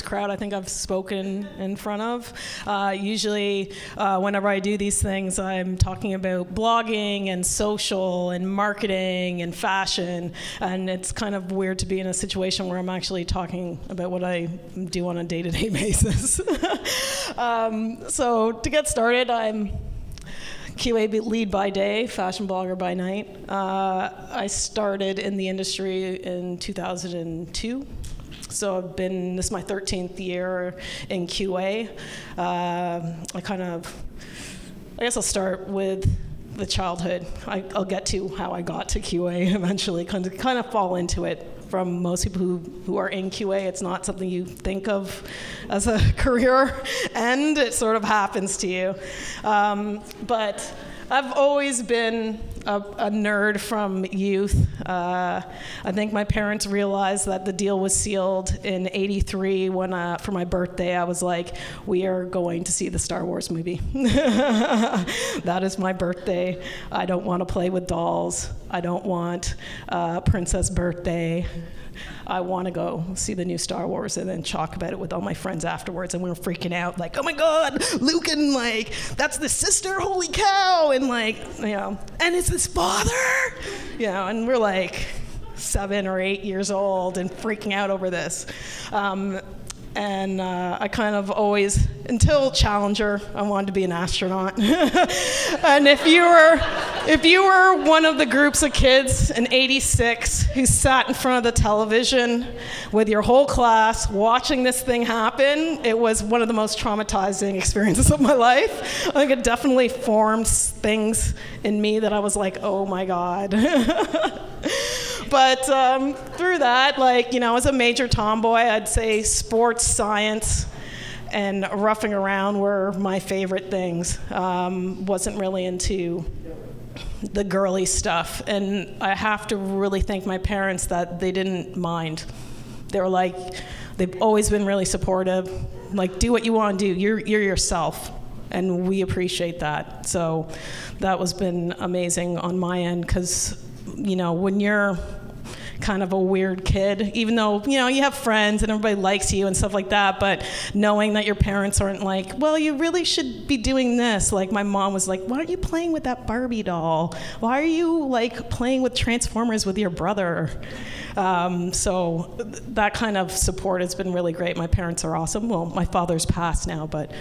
crowd I think I've spoken in front of. Usually whenever I do these things, I'm talking about blogging and social and marketing and fashion, and it's kind of weird to be in a situation where I'm actually talking about what I do on a day-to-day basis. So to get started, I'm QA lead by day, fashion blogger by night. I started in the industry in 2002. So this is my 13th year in QA. I guess I'll start with the childhood. I'll get to how I got to QA eventually, kind of fall into it. From most people who are in QA, it's not something you think of as a career end. It sort of happens to you. But I've always been a nerd from youth. I think my parents realized that the deal was sealed in '83 when, for my birthday, I was like, we are going to see the Star Wars movie. That is my birthday. I don't want to play with dolls. I don't want princess birthday. I want to go see the new Star Wars and then talk about it with all my friends afterwards. And we were freaking out, like, oh my God, Luke, and like, that's the sister, holy cow, and like, you know, and it's his father, you know, and we're like 7 or 8 years old and freaking out over this. And I kind of always, until Challenger, I wanted to be an astronaut. And if you were one of the groups of kids in '86 who sat in front of the television with your whole class watching this thing happen, it was one of the most traumatizing experiences of my life. I think it definitely formed things in me that I was like, oh my God. But through that, like, you know, as a major tomboy, I'd say sports, science, and roughing around were my favorite things. Wasn't really into the girly stuff. And I have to really thank my parents that they didn't mind. They were like, they've always been really supportive. Like, do what you want to do. You're yourself. And we appreciate that. So that has been amazing on my end, because, you know, when you're kind of a weird kid, even though, you know, you have friends and everybody likes you and stuff like that, but knowing that your parents aren't like, well, you really should be doing this. Like, my mom was like, why aren't you playing with that Barbie doll? Why are you like playing with Transformers with your brother? So that kind of support has been really great. My parents are awesome. Well, my father's passed now, but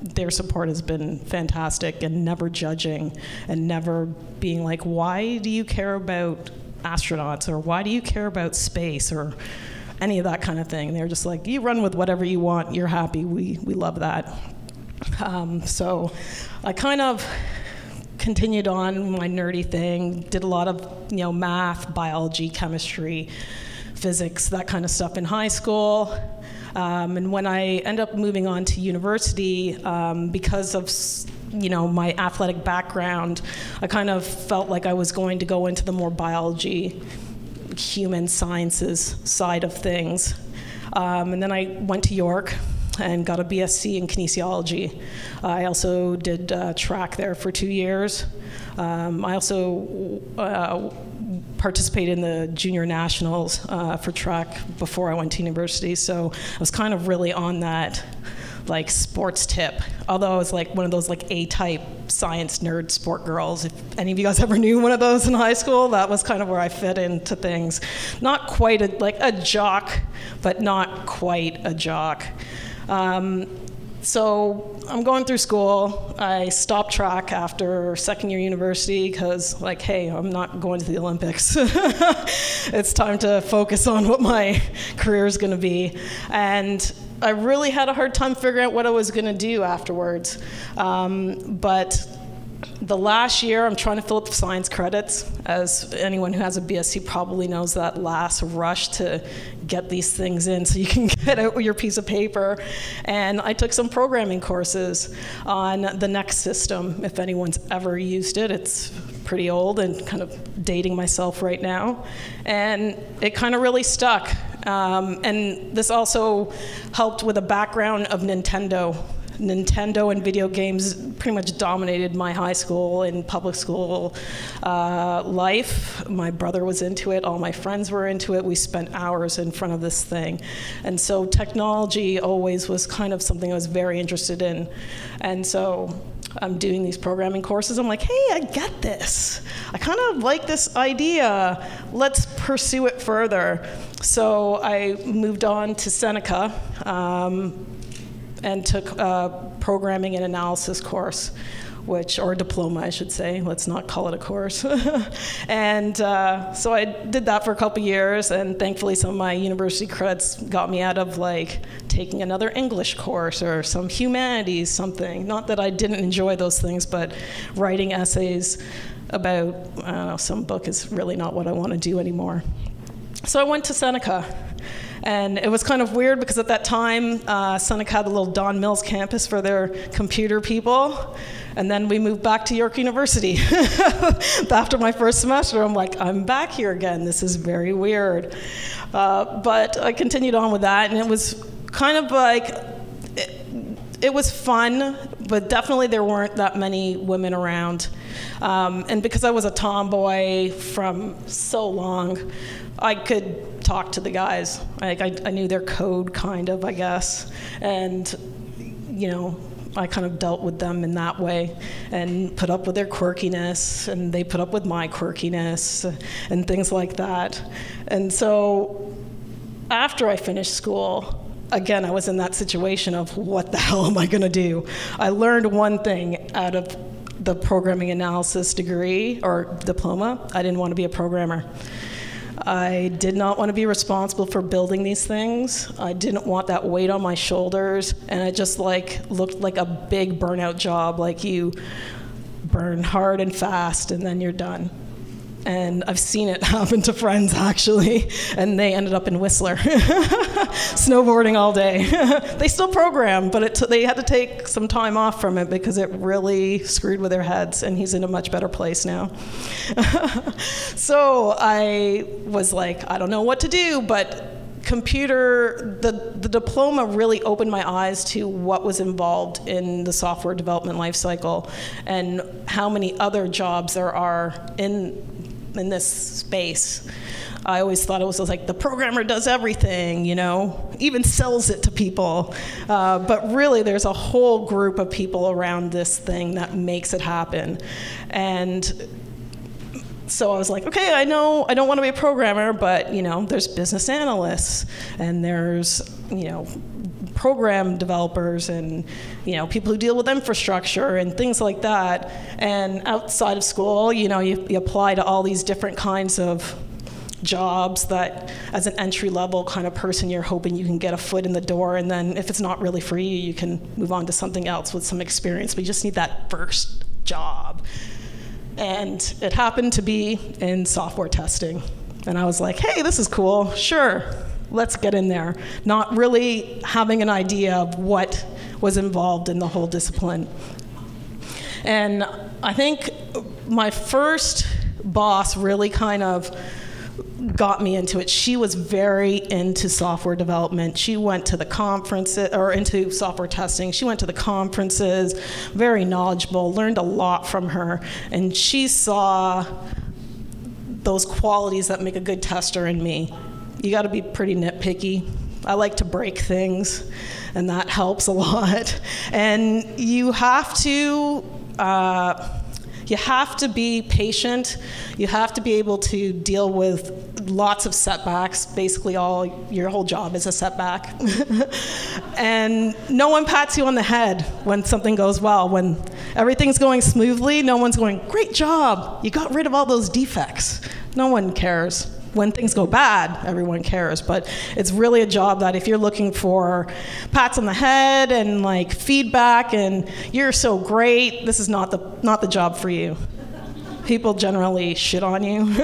their support has been fantastic, and never judging and never being like, why do you care about astronauts, or why do you care about space, or any of that kind of thing. They're just like, you run with whatever you want, you're happy, we love that. So I kind of continued on my nerdy thing, did a lot of, you know, math, biology, chemistry, physics, that kind of stuff in high school. And when I ended up moving on to university, because of, you know, my athletic background, I kind of felt like I was going to go into the more biology, human sciences side of things. And then I went to York and got a BSc in kinesiology. I also did track there for 2 years. I also participated in the junior nationals for track before I went to university, so I was kind of really on that like sports tip, although I was like one of those like A-type science nerd sport girls. If any of you guys ever knew one of those in high school, that was kind of where I fit into things. Not quite a jock, but not quite a jock. So I'm going through school. I stopped track after second year university because, like, hey, I'm not going to the Olympics. It's time to focus on what my career is going to be. And I really had a hard time figuring out what I was going to do afterwards. But the last year, I'm trying to fill up science credits. As anyone who has a BSc probably knows, that last rush to get these things in so you can get out with your piece of paper. And I took some programming courses on the Next system. If anyone's ever used it, it's pretty old and kind of dating myself right now. And it kind of really stuck. And this also helped with a background of Nintendo. Nintendo and video games pretty much dominated my high school and public school life. My brother was into it, all my friends were into it. We spent hours in front of this thing. And so technology always was kind of something I was very interested in. And so I'm doing these programming courses. I'm like, hey, I get this. I kind of like this idea. Let's pursue it further. So I moved on to Seneca and took a programming and analysis course, or a diploma, I should say. Let's not call it a course. And so I did that for a couple years, and thankfully some of my university credits got me out of like taking another English course or some humanities something. Not that I didn't enjoy those things, but writing essays about, I don't know, some book is really not what I want to do anymore. So I went to Seneca. And it was kind of weird because at that time, Seneca had a little Don Mills campus for their computer people. And then we moved back to York University. After my first semester, I'm like, I'm back here again. This is very weird. But I continued on with that, and it was kind of like, it was fun, but definitely there weren't that many women around. And because I was a tomboy from so long, I could talk to the guys. Like I knew their code, kind of, I guess. And, you know, I kind of dealt with them in that way and put up with their quirkiness, and they put up with my quirkiness and things like that. And so after I finished school, again, I was in that situation of what the hell am I going to do? I learned one thing out of the programming analysis degree or diploma. I didn't want to be a programmer. I did not want to be responsible for building these things. I didn't want that weight on my shoulders, and it just looked like a big burnout job, like you burn hard and fast and then you're done. And I've seen it happen to friends, actually, and they ended up in Whistler, snowboarding all day. They still program, but they had to take some time off from it because it really screwed with their heads, and he's in a much better place now. So I was like, I don't know what to do, but the diploma really opened my eyes to what was involved in the software development lifecycle and how many other jobs there are in this space. I always thought it was like the programmer does everything, you know, even sells it to people. But really, there's a whole group of people around this thing that makes it happen. And so I was like, okay, I know I don't want to be a programmer, but, you know, there's business analysts, and there's, you know, program developers, and, you know, people who deal with infrastructure and things like that. And outside of school, you know, you apply to all these different kinds of jobs that, as an entry-level kind of person, you're hoping you can get a foot in the door, and then if it's not really for you, you can move on to something else with some experience, but you just need that first job. And it happened to be in software testing. And I was like, hey, this is cool, sure. Let's get in there, not really having an idea of what was involved in the whole discipline. And I think my first boss really kind of got me into it. She was very into software development. She went to the conferences, or into software testing. She went to the conferences, very knowledgeable, learned a lot from her. And she saw those qualities that make a good tester in me. You got to be pretty nitpicky. I like to break things, and that helps a lot. And you have to be patient. You have to be able to deal with lots of setbacks. Basically, your whole job is a setback. And no one pats you on the head when something goes well. When everything's going smoothly, no one's going, great job, you got rid of all those defects. No one cares. When things go bad, everyone cares, but it's really a job that if you're looking for pats on the head and like feedback and you're so great, this is not the job for you. People generally shit on you,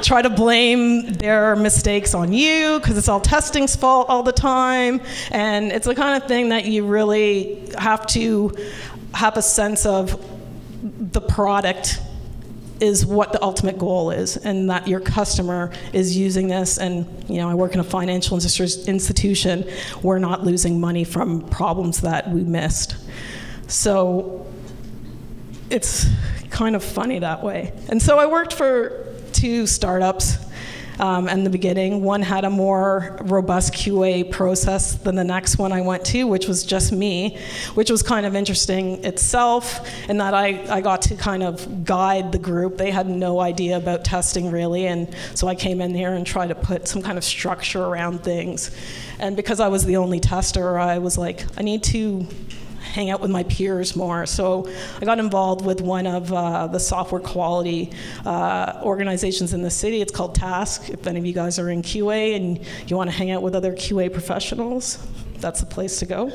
try to blame their mistakes on you because it's all testing's fault all the time, and it's the kind of thing that you really have to have a sense of the product is what the ultimate goal is, and that your customer is using this. And I work in a financial institution. We're not losing money from problems that we missed. So it's kind of funny that way. And so I worked for 2 startups in the beginning. One had a more robust QA process than the next one I went to, which was just me, which was kind of interesting itself, in that I got to kind of guide the group. They had no idea about testing really, and so I came in here and tried to put some kind of structure around things. And because I was the only tester, I was like, I need to hang out with my peers more. So I got involved with one of the software quality organizations in the city. It's called Task. If any of you guys are in QA and you want to hang out with other QA professionals, that's the place to go.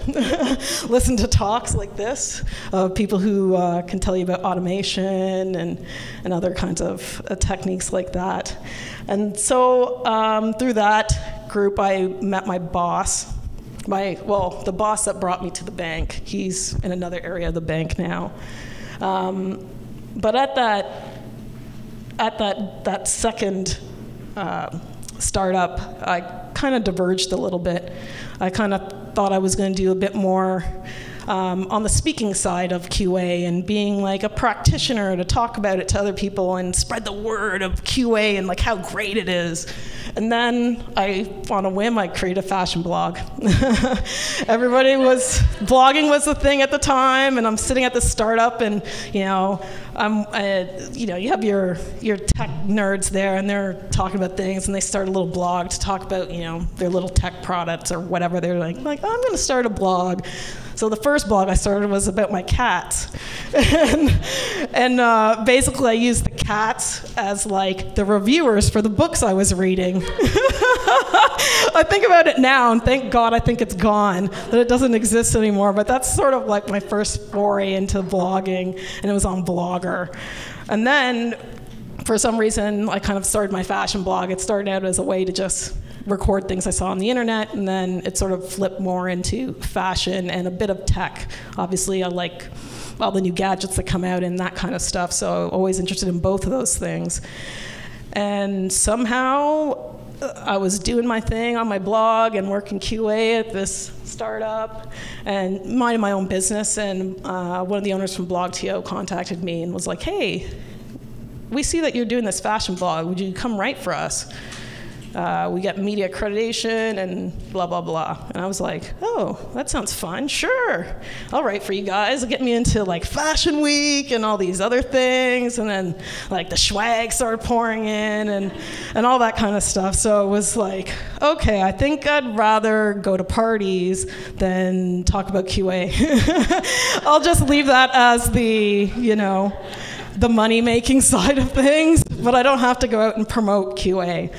Listen to talks like this of people who can tell you about automation and other kinds of techniques like that. And so through that group, I met my boss. The boss that brought me to the bank. He's in another area of the bank now. But at that second startup, I kind of diverged a little bit. I kind of thought I was going to do a bit more on the speaking side of QA and being like a practitioner to talk about it to other people and spread the word of QA and like how great it is. And then on a whim, I created a fashion blog. Blogging was the thing at the time, and I'm sitting at the startup, and you have your tech nerds there, and they're talking about things, and they start a little blog to talk about their little tech products or whatever. They're like I'm going to start a blog. So the first blog I started was about my cats. and basically I used the cats as like the reviewers for the books I was reading. I think about it now, and thank God I think it's gone, that it doesn't exist anymore, but that's sort of like my first foray into blogging, and it was on Blogger. And then, for some reason, I kind of started my fashion blog. It started out as a way to just record things I saw on the internet, and then it sort of flipped more into fashion and a bit of tech. Obviously, I like all the new gadgets that come out and that kind of stuff, so always interested in both of those things. And somehow, I was doing my thing on my blog and working QA at this startup and minding my own business, and one of the owners from IWDTO contacted me and was like, hey, we see that you're doing this fashion blog. Would you come write for us? We get media accreditation and blah, blah, blah. And I was like, oh, that sounds fun. Sure, I'll write for you guys. It'll get me into like Fashion Week and all these other things. And then like the swag started pouring in and all that kind of stuff. So it was like, okay, I think I'd rather go to parties than talk about QA. I'll just leave that as the money-making side of things, but I don't have to go out and promote QA.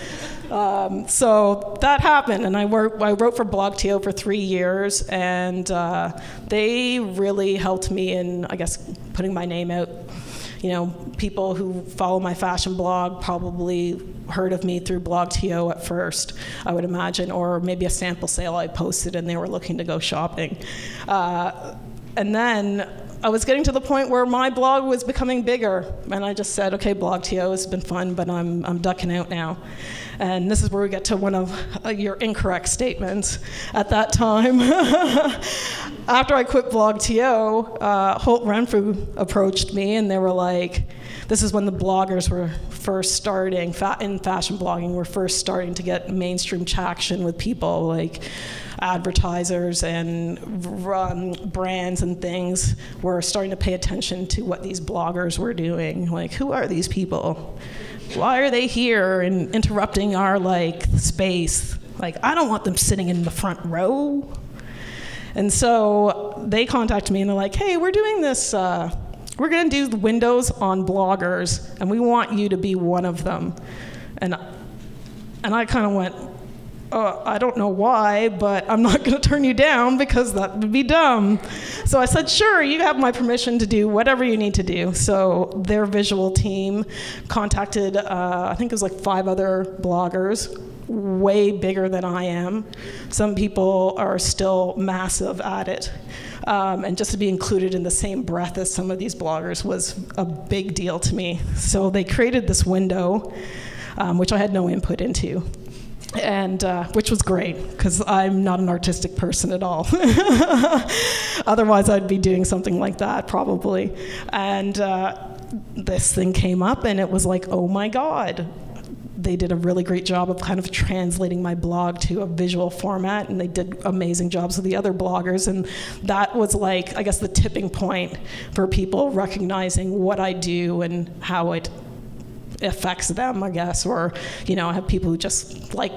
So that happened, and I wrote for IWDTO for 3 years, and they really helped me in, I guess, putting my name out. People who follow my fashion blog probably heard of me through IWDTO at first, I would imagine, or maybe a sample sale I posted and they were looking to go shopping. And then I was getting to the point where my blog was becoming bigger, and I just said, okay, IWDTO has been fun, but I'm ducking out now. And this is where we get to one of your incorrect statements. At that time, after I quit IWDTO, Holt Renfrew approached me, and they were like, this is when the bloggers were first starting, in fashion blogging, were first starting to get mainstream traction with people like advertisers and brands and things were starting to pay attention to what these bloggers were doing. Like, who are these people? Why are they here and interrupting our space? Like, I don't want them sitting in the front row. And so they contacted me and they're like, hey, we're doing this, we're gonna do the windows on bloggers, and we want you to be one of them. And I kind of went, I don't know why, but I'm not going to turn you down because that would be dumb. So I said, sure, you have my permission to do whatever you need to do. So their visual team contacted, I think it was like 5 other bloggers, way bigger than I am. Some people are still massive at it. And just to be included in the same breath as some of these bloggers was a big deal to me. So they created this window, which I had no input into, and which was great, because I'm not an artistic person at all. Otherwise, I'd be doing something like that, probably. And this thing came up, and it was like, oh my God. They did a really great job of kind of translating my blog to a visual format, and they did amazing jobs with the other bloggers, and that was like, I guess, the tipping point for people recognizing what I do and how it affects them, I guess. Or, you know, I have people who just like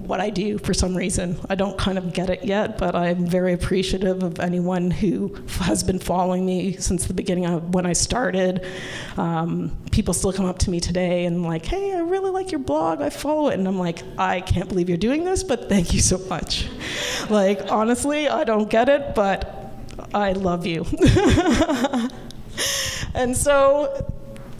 what I do for some reason. I don't kind of get it yet, but I'm very appreciative of anyone who has been following me since the beginning of when I started. People still come up to me today and like, hey, I really like your blog, I follow it. And I'm like, I can't believe you're doing this, but thank you so much. Like, honestly, I don't get it, but I love you. And so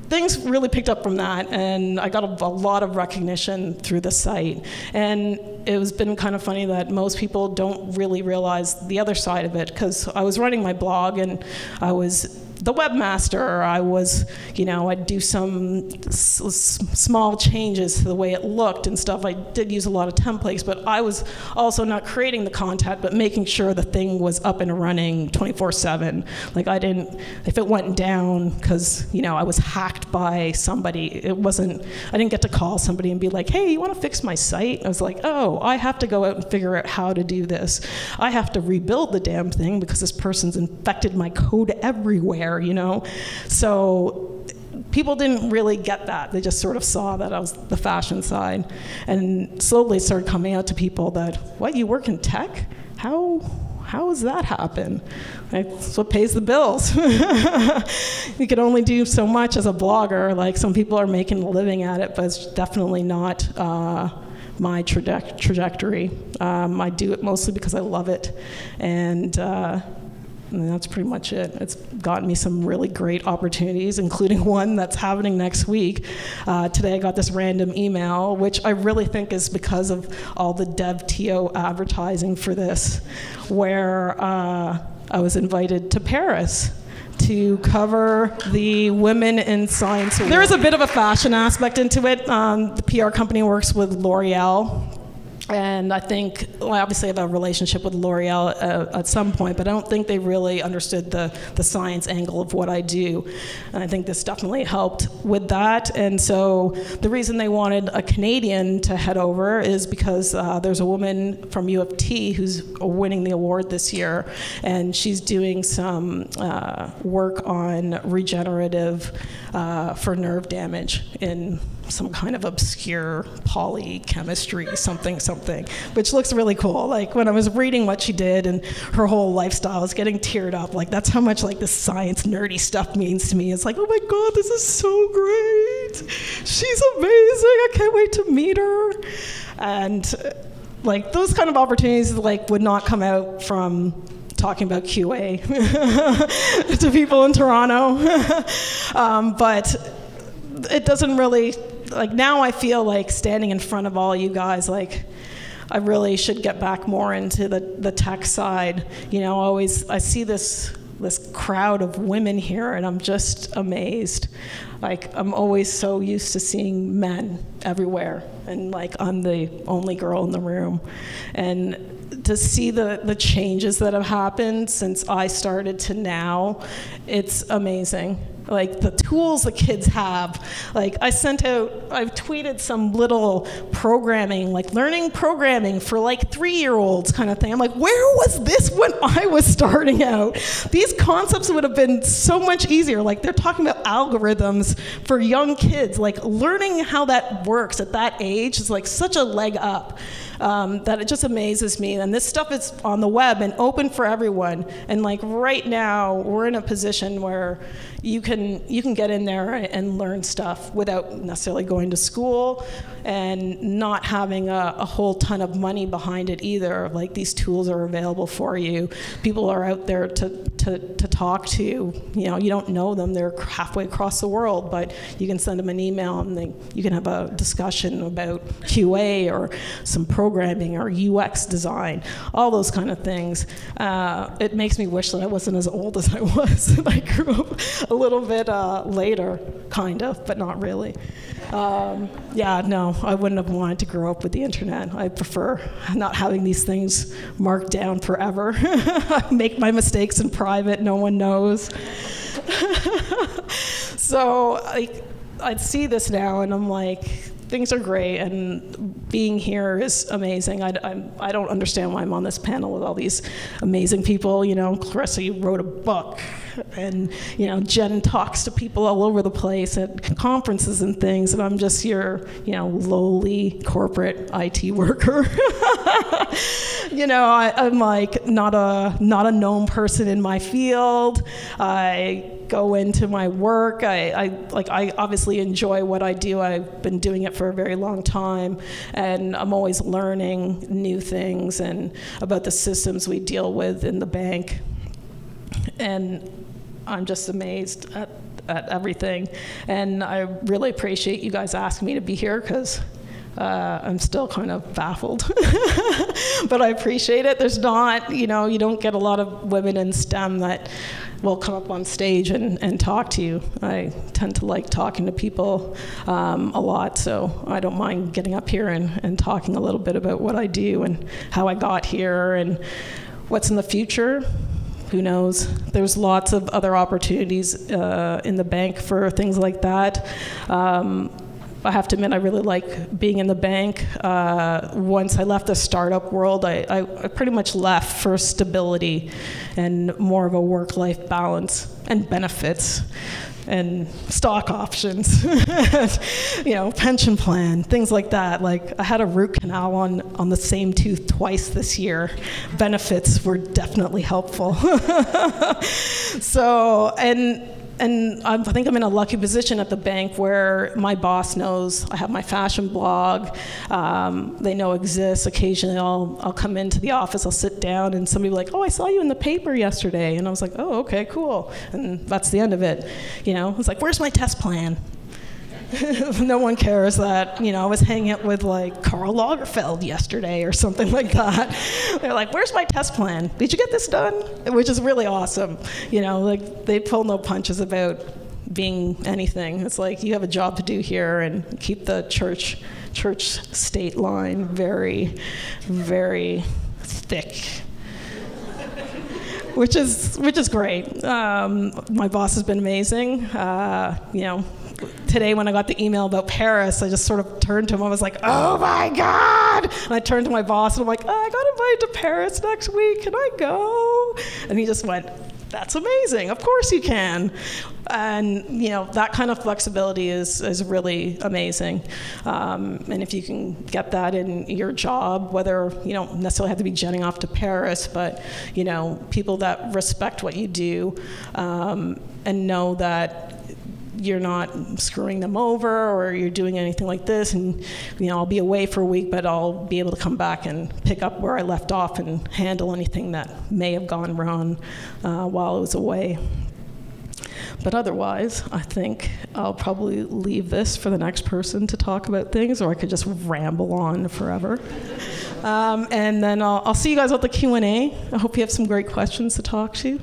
things really picked up from that, and I got a lot of recognition through the site. And it was been kind of funny that most people don't really realize the other side of it, because I was running my blog and I was the webmaster. I was, you know, I'd do some small changes to the way it looked and stuff. I did use a lot of templates, but I was also not creating the content, but making sure the thing was up and running 24/7. Like, I didn't, if it went down because, you know, I was hacked by somebody, it wasn't, I didn't get to call somebody and be like, hey, you want to fix my site? I was like, oh, I have to go out and figure out how to do this. I have to rebuild the damn thing because this person's infected my code everywhere, you know? So people didn't really get that. They just sort of saw that I was the fashion side. And slowly started coming out to people that, what, you work in tech? How does that happen? That's what pays the bills. You can only do so much as a blogger. Like, some people are making a living at it, but it's definitely not my trajectory. I do it mostly because I love it. And that's pretty much it. It's gotten me some really great opportunities, including one that's happening next week. Today I got this random email, which I really think is because of all the DevTO advertising for this, where I was invited to Paris to cover the Women in Science Award. There is a bit of a fashion aspect into it. The PR company works with L'Oreal. And I think, well, obviously I have a relationship with L'Oreal at some point, but I don't think they really understood the science angle of what I do. And I think this definitely helped with that. And so the reason they wanted a Canadian to head over is because there's a woman from U of T who's winning the award this year, and she's doing some work on regenerative for nerve damage in some kind of obscure polychemistry, something, which looks really cool. Like, when I was reading what she did and her whole lifestyle, I was getting teared up. Like, that's how much, like, this science nerdy stuff means to me. It's like, oh my God, this is so great. She's amazing. I can't wait to meet her. And like, those kind of opportunities, like, would not come out from talking about QA to people in Toronto. But it doesn't really, like, now I feel like standing in front of all you guys, like, I really should get back more into the tech side. You know, I see this crowd of women here, and I'm just amazed. Like, I'm always so used to seeing men everywhere, and like, I'm the only girl in the room. And to see the changes that have happened since I started to now, it's amazing. Like, the tools the kids have. Like, I've tweeted some little programming, like learning programming for like 3-year-olds kind of thing. I'm like, where was this when I was starting out? These concepts would have been so much easier. Like, they're talking about algorithms for young kids. Like, learning how that works at that age is like such a leg up. that it just amazes me. And this stuff is on the web and open for everyone. And like right now, we're in a position where you can get in there and learn stuff without necessarily going to school and not having a whole ton of money behind it either. Like these tools are available for you. People are out there to talk to. You know, you don't know them. They're halfway across the world, but you can send them an email and you can have a discussion about QA or some programming or UX design, all those kind of things. It makes me wish that I wasn't as old as I was. I grew up a little bit later, kind of, but not really. Yeah, no, I wouldn't have wanted to grow up with the internet. I prefer not having these things marked down forever. Make my mistakes in private, no one knows. So I'd see this now and I'm like, things are great, and being here is amazing. I don't understand why I'm on this panel with all these amazing people. You know, Clarissa, you wrote a book, and you know, Jen talks to people all over the place at conferences and things, and I'm just your, you know, lowly corporate IT worker. You know, I'm like not a known person in my field. I go into my work. I obviously enjoy what I do. I've been doing it for a very long time, and I'm always learning new things and about the systems we deal with in the bank. And I'm just amazed at everything. And I really appreciate you guys asking me to be here, because I'm still kind of baffled, but I appreciate it. There's not, you know, you don't get a lot of women in STEM that will come up on stage and talk to you. I tend to like talking to people a lot, so I don't mind getting up here and talking a little bit about what I do and how I got here and what's in the future. Who knows? There's lots of other opportunities in the bank for things like that. I have to admit, I really like being in the bank. Once I left the startup world, I pretty much left for stability and more of a work-life balance and benefits and stock options, you know, pension plan, things like that. Like, I had a root canal on the same tooth twice this year. Benefits were definitely helpful. So, and I think I'm in a lucky position at the bank where my boss knows I have my fashion blog. They know it exists. Occasionally I'll come into the office, I'll sit down, and somebody will be like, oh, I saw you in the paper yesterday. And I was like, oh, okay, cool. And that's the end of it. You know, it's like, where's my test plan? No one cares that, you know, I was hanging out with like Karl Lagerfeld yesterday or something like that. They're like, where's my test plan? Did you get this done? Which is really awesome. You know, like, they pull no punches about being anything. It's like, you have a job to do here, and keep the church-state line very, very thick. Which is great. My boss has been amazing. You know, today when I got the email about Paris, I just sort of turned to him. I was like, oh my God! And I turned to my boss and I'm like, I got invited to Paris next week. Can I go? And he just went, that's amazing. Of course you can. And you know, that kind of flexibility is really amazing. And if you can get that in your job, whether you don't necessarily have to be jetting off to Paris, but you know, people that respect what you do and know that you're not screwing them over or you're doing anything like this, and you know, I'll be away for a week, but I'll be able to come back and pick up where I left off and handle anything that may have gone wrong while I was away. But otherwise, I think I'll probably leave this for the next person to talk about things, or I could just ramble on forever. And then I'll see you guys at the Q&A. I hope you have some great questions to talk to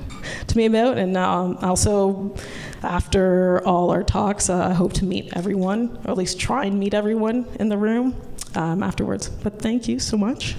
me about. And also, after all our talks, I hope to meet everyone, or at least try and meet everyone in the room afterwards. But thank you so much.